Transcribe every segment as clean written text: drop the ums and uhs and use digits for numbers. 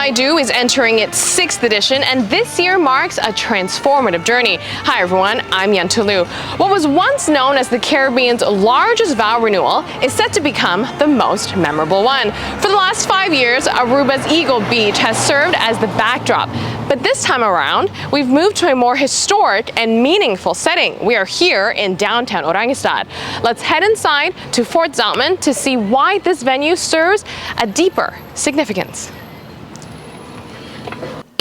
I Do is entering its 6th edition, and this year marks a transformative journey. Hi everyone, I'm Yan Tulu. What was once known as the Caribbean's largest vow renewal is set to become the most memorable one. For the last 5 years, Aruba's Eagle Beach has served as the backdrop. But this time around, we've moved to a more historic and meaningful setting. We are here in downtown Oranjestad. Let's head inside to Fort Zoutman to see why this venue serves a deeper significance.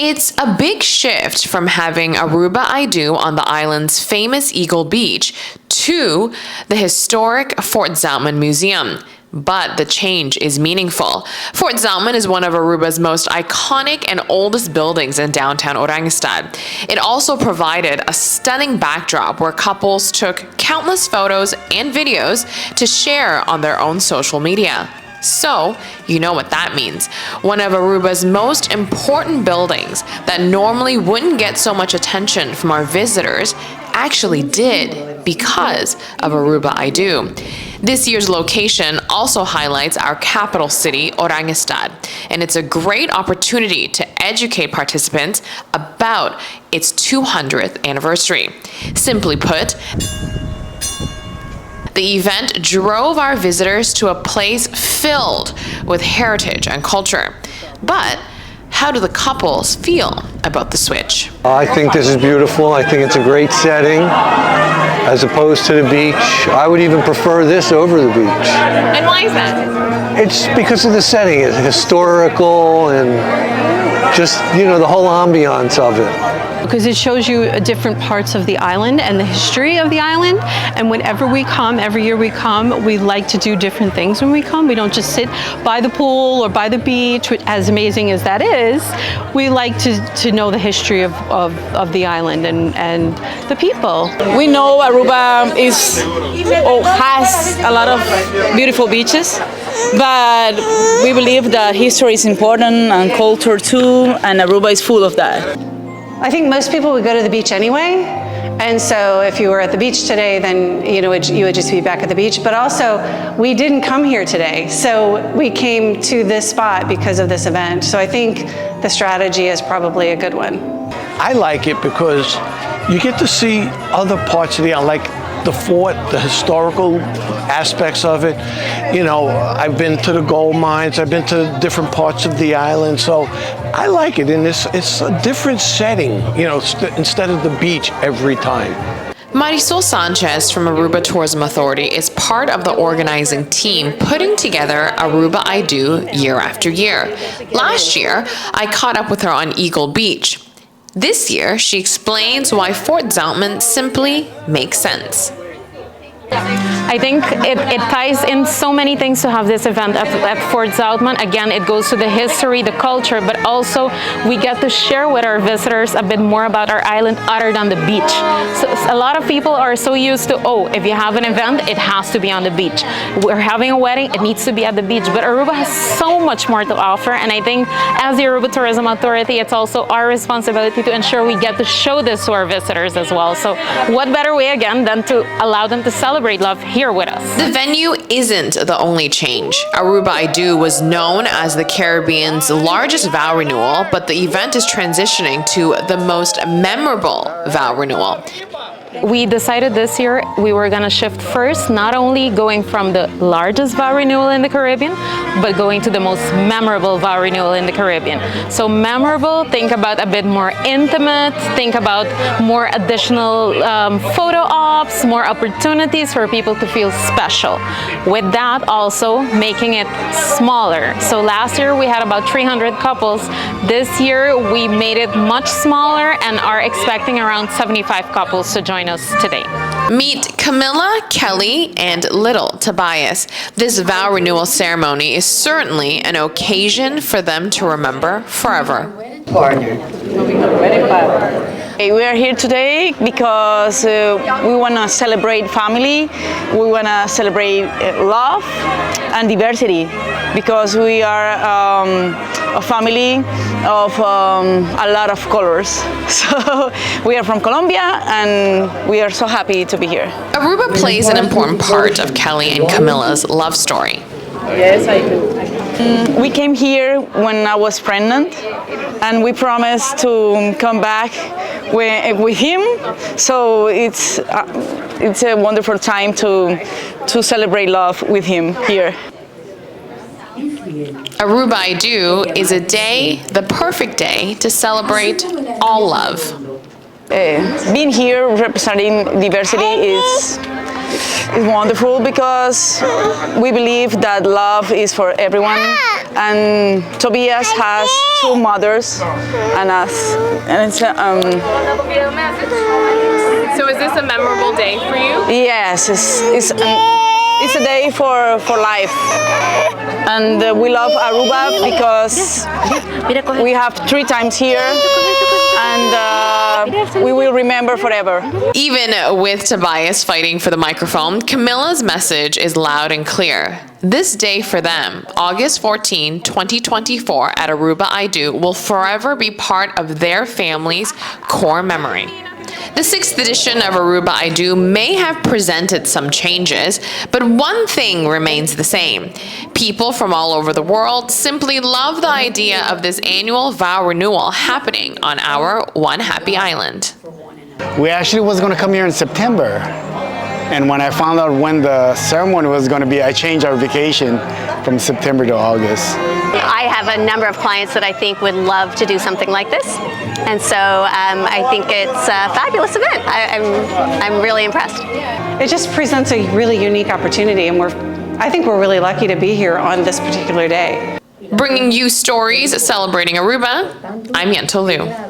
It's a big shift from having Aruba I Do on the island's famous Eagle Beach to the historic Fort Zoutman Museum. But the change is meaningful. Fort Zoutman is one of Aruba's most iconic and oldest buildings in downtown Oranjestad. It also provided a stunning backdrop where couples took countless photos and videos to share on their own social media. So, you know what that means. One of Aruba's most important buildings that normally wouldn't get so much attention from our visitors actually did because of Aruba I Do. This year's location also highlights our capital city, Oranjestad, and it's a great opportunity to educate participants about its 200th anniversary. Simply put, the event drove our visitors to a place filled with heritage and culture. But how do the couples feel about the switch? I think this is beautiful. I think it's a great setting as opposed to the beach. I would even prefer this over the beach. And why is that? It's because of the setting. It's historical and just, you know, the whole ambiance of it. Because it shows you different parts of the island and the history of the island. And whenever we come, every year we come, we like to do different things when we come. We don't just sit by the pool or by the beach, as amazing as that is. We like to know the history of the island and the people. We know Aruba has a lot of beautiful beaches, but we believe that history is important and culture too, and Aruba is full of that. I think most people would go to the beach anyway, and so if you were at the beach today, then you would just be back at the beach. But also, we didn't come here today, so we came to this spot because of this event. So I think the strategy is probably a good one. I like it because you get to see other parts of the island, like the fort, the historical aspects of it. You know, I've been to the gold mines, I've been to different parts of the island, so I like it. And it's a different setting, you know, instead of the beach every time. Marisol Sanchez from Aruba Tourism Authority is part of the organizing team putting together Aruba I Do year after year. Last year, I caught up with her on Eagle Beach. This year, she explains why Fort Zoutman simply makes sense. I think it ties in so many things to have this event at Fort Zoutman. Again, it goes to the history, the culture, but also we get to share with our visitors a bit more about our island other than the beach. So a lot of people are so used to, oh, if you have an event, it has to be on the beach. We're having a wedding, it needs to be at the beach. But Aruba has so much more to offer, and I think as the Aruba Tourism Authority, it's also our responsibility to ensure we get to show this to our visitors as well. So what better way, again, than to allow them to celebrate love here with us. The venue isn't the only change. Aruba I Do was known as the Caribbean's largest vow renewal, but the event is transitioning to the most memorable vow renewal. We decided this year we were going to shift first, not only going from the largest vow renewal in the Caribbean, but going to the most memorable vow renewal in the Caribbean. So memorable, think about a bit more intimate, think about more additional photo ops, more opportunities for people to feel special. With that, also making it smaller. So last year we had about 300 couples. This year we made it much smaller and are expecting around 75 couples to join us today. Meet Camilla, Kelly, and little Tobias. This vow renewal ceremony is certainly an occasion for them to remember forever. We are here today because we want to celebrate family, we want to celebrate love and diversity, because we are a family of a lot of colors. So we are from Colombia and we are so happy to be here. Aruba plays an important part of Kelly and Camilla's love story. Yes, I do. We came here when I was pregnant, and we promised to come back with him. So it's a wonderful time to celebrate love with him here. Aruba I Do is a day, the perfect day, to celebrate all love. Being here representing diversity is wonderful because we believe that love is for everyone, and Tobias has two mothers and us, and it's So is this a memorable day for you? yes, it's a day for life, and we love Aruba because we have 3 times here, and we will remember forever. Even with Tobias fighting for the microphone, Camilla's message is loud and clear. This day for them, August 14, 2024 at Aruba I Do, will forever be part of their family's core memory. The 6th edition of Aruba I Do may have presented some changes, but one thing remains the same. People from all over the world simply love the idea of this annual vow renewal happening on our One Happy Island. We actually was going to come here in September, and when I found out when the ceremony was going to be, I changed our vacation from September to August. I have a number of clients that I think would love to do something like this, and so I think it's a fabulous event. I'm really impressed. It just presents a really unique opportunity, and I think we're really lucky to be here on this particular day. Bringing you stories celebrating Aruba, I'm Yentolu.